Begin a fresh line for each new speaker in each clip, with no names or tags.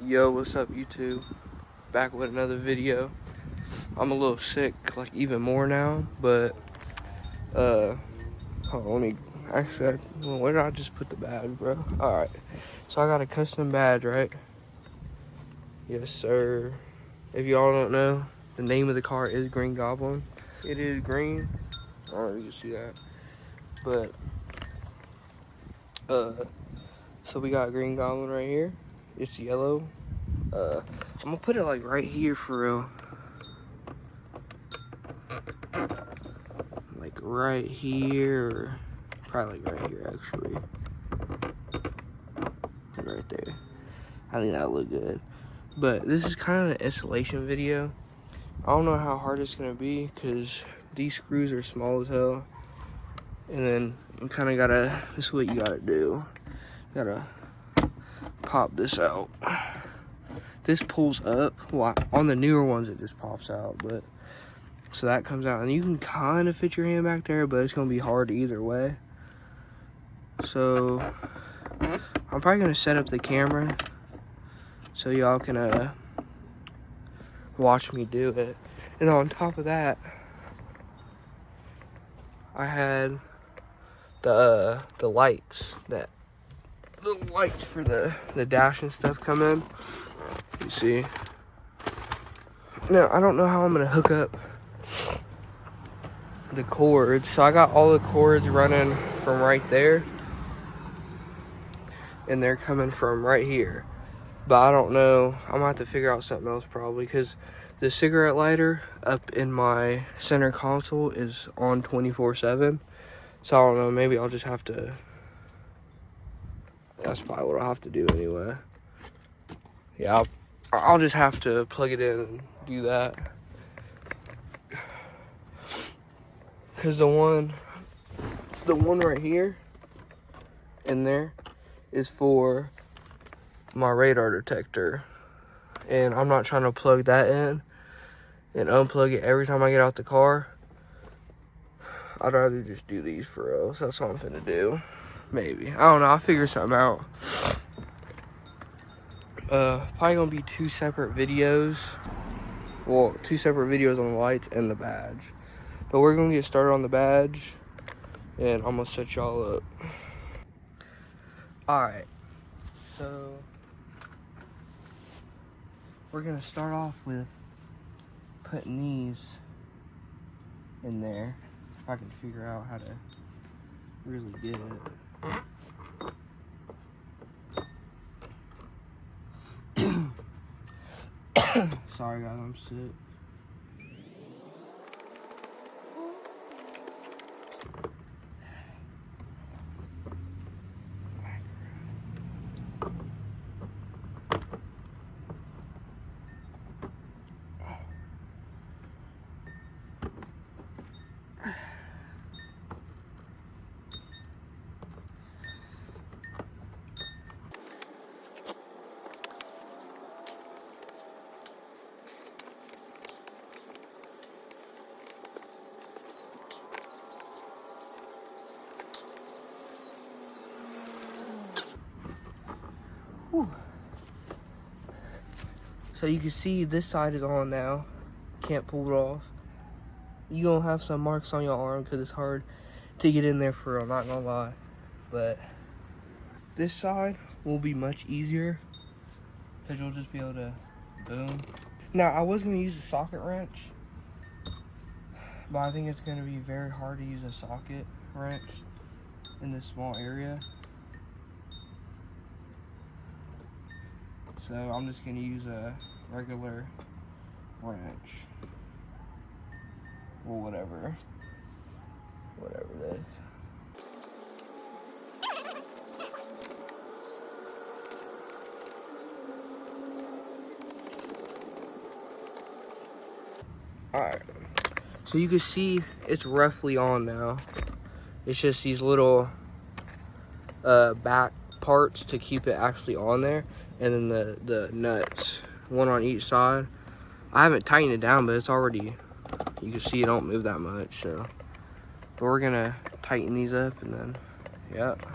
Yo, what's up YouTube? Back with another video. I'm a little sick, like even more now, but hold on, let me actually where did I just put the badge, bro? Alright. So I got a custom badge, right? Yes, sir. If y'all don't know, the name of the car is Green Goblin. It is green. I don't know if you can see that. But so we got Green Goblin right here. It's yellow. I'm gonna put it like right here for real. Like right here, probably like right here actually. Right there. I think that'll look good. But this is kind of an installation video. I don't know how hard it's gonna be because these screws are small as hell. And then you kind of gotta, this is what you gotta do. You gotta pop this out. This pulls up. Well, on the newer ones it just pops out, but so that comes out, and you can kind of fit your hand back there, but it's gonna be hard either way. So I'm probably gonna set up the camera so y'all can watch me do it. And on top of that, I had the lights for the dash and stuff come in. You see. Now I don't know how I'm gonna hook up the cords. So I got all the cords running from right there, and they're coming from right here. But I don't know. I'm gonna have to figure out something else probably, because the cigarette lighter up in my center console is on 24/7. So I don't know. Maybe I'll just have to. That's probably what I'll have to do anyway. Yeah, I'll just have to plug it in and do that. Cause the one right here in there is for my radar detector, and I'm not trying to plug that in and unplug it every time I get out the car. I'd rather just do these for real. So that's what I'm finna do. Maybe, I don't know, I'll figure something out. Probably gonna be two separate videos. Well, two separate videos on the lights and the badge. But we're gonna get started on the badge, and I'm gonna set y'all up. Alright, so we're gonna start off with putting these in there. If I can figure out how to really get it. Sorry guys, I'm sick. Whew. So you can see this side is on now. Can't pull it off. You gonna have some marks on your arm because it's hard to get in there for real, not gonna lie. But this side will be much easier because you'll just be able to boom. Now I was gonna use a socket wrench, but I think it's gonna be very hard to use a socket wrench in this small area. So I'm just gonna use a regular wrench. Or whatever that is. Alright. So you can see it's roughly on now. It's just these little back parts to keep it actually on there, and then the nuts, one on each side. I haven't tightened it down, but it's already, you can see it don't move that much. So but we're gonna tighten these up, and then yep.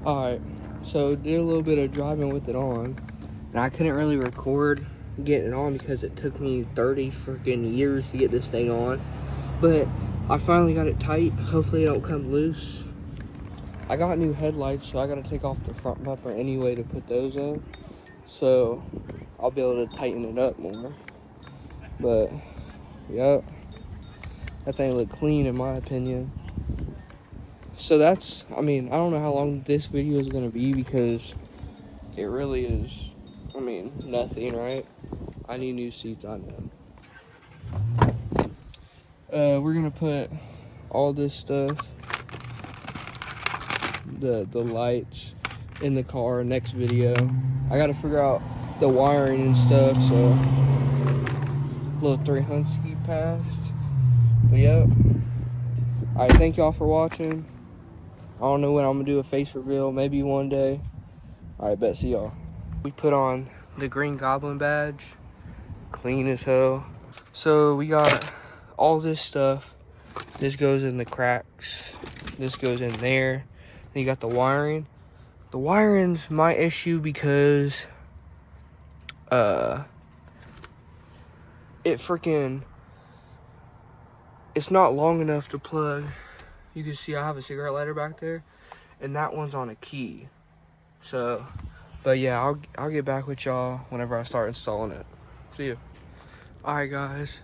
Alright, so did a little bit of driving with it on, and I couldn't really record getting it on because it took me 30 freaking years to get this thing on, but I finally got it tight. Hopefully it don't come loose. I got new headlights, so I gotta take off the front bumper anyway to put those in, so I'll be able to tighten it up more. But yep, that thing looked clean in my opinion. So that's, I mean, I don't know how long this video is gonna be because it really is, I mean, nothing, right? I need new seats, I know. We're gonna put all this stuff, the lights in the car next video. I gotta figure out the wiring and stuff, so little 300 passed. But yep. Alright, thank y'all for watching. I don't know when I'm gonna do a face reveal, maybe one day. Alright, bet, see y'all. We put on the Green Goblin badge, clean as hell. So we got all this stuff. This goes in the cracks. This goes in there. Then you got the wiring. The wiring's my issue because it's not long enough to plug. You can see I have a cigarette lighter back there, and that one's on a key. So, but yeah, I'll get back with y'all whenever I start installing it. See you. Alright guys,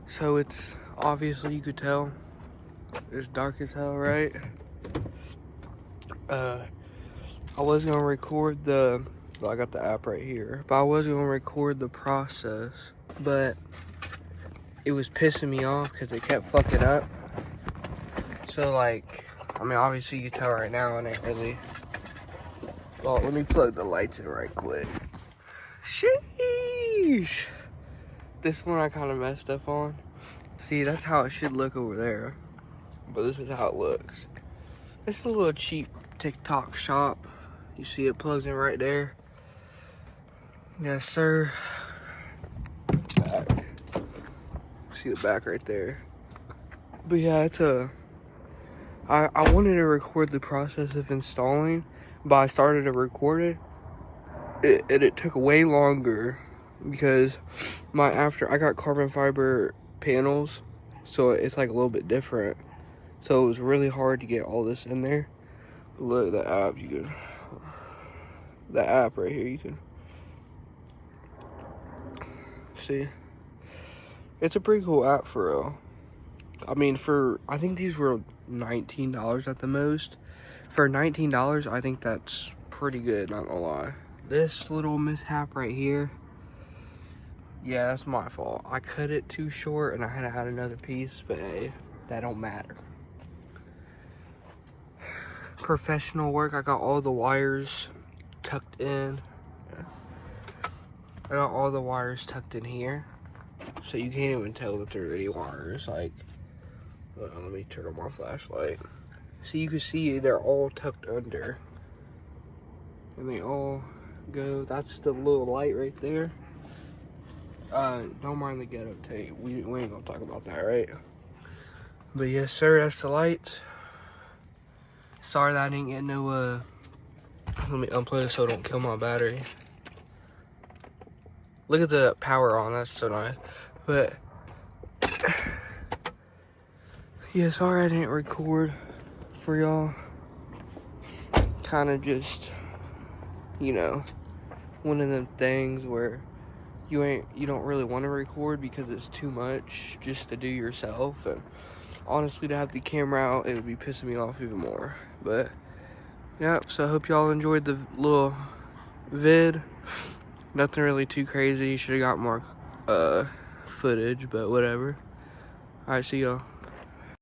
so it's obviously, you could tell it's dark as hell, right? I was gonna record well, I got the app right here, but I was gonna record the process, but it was pissing me off because it kept fucking up. So like, I mean, obviously you can tell right now it ain't really. Well, let me plug the lights in right quick. Sheesh. This one I kind of messed up on. See, that's how it should look over there, but this is how it looks. It's a little cheap TikTok shop. You see it plugs in right there. Yes, sir. Back. See the back right there. But yeah, it's I wanted to record the process of installing, but I started to record it. It took way longer because I got carbon fiber panels, so it's like a little bit different. So it was really hard to get all this in there. Look at the app, the app right here, you can see. It's a pretty cool app for real. I mean, I think these were $19 at the most. For $19, I think that's pretty good, not gonna lie. This little mishap right here, yeah, that's my fault. I cut it too short and I had to add another piece, but hey, that don't matter. Professional work. I got all the wires tucked in. I got all the wires tucked in here, so you can't even tell that there are any wires. Like, let me turn on my flashlight. So you can see they're all tucked under, and they all go. That's the little light right there. Don't mind the ghetto tape. We ain't gonna talk about that, right? But yes, sir, that's the lights. Sorry that I didn't get no, let me unplug it so it don't kill my battery. Look at the power on, that's so nice. But, yeah, sorry I didn't record for y'all. Kind of just, you know, one of them things where you don't really want to record because it's too much just to do yourself. And honestly, to have the camera out, it would be pissing me off even more. But yeah, so I hope y'all enjoyed the little vid. Nothing really too crazy. Should have got more footage, but whatever. Alright, see y'all.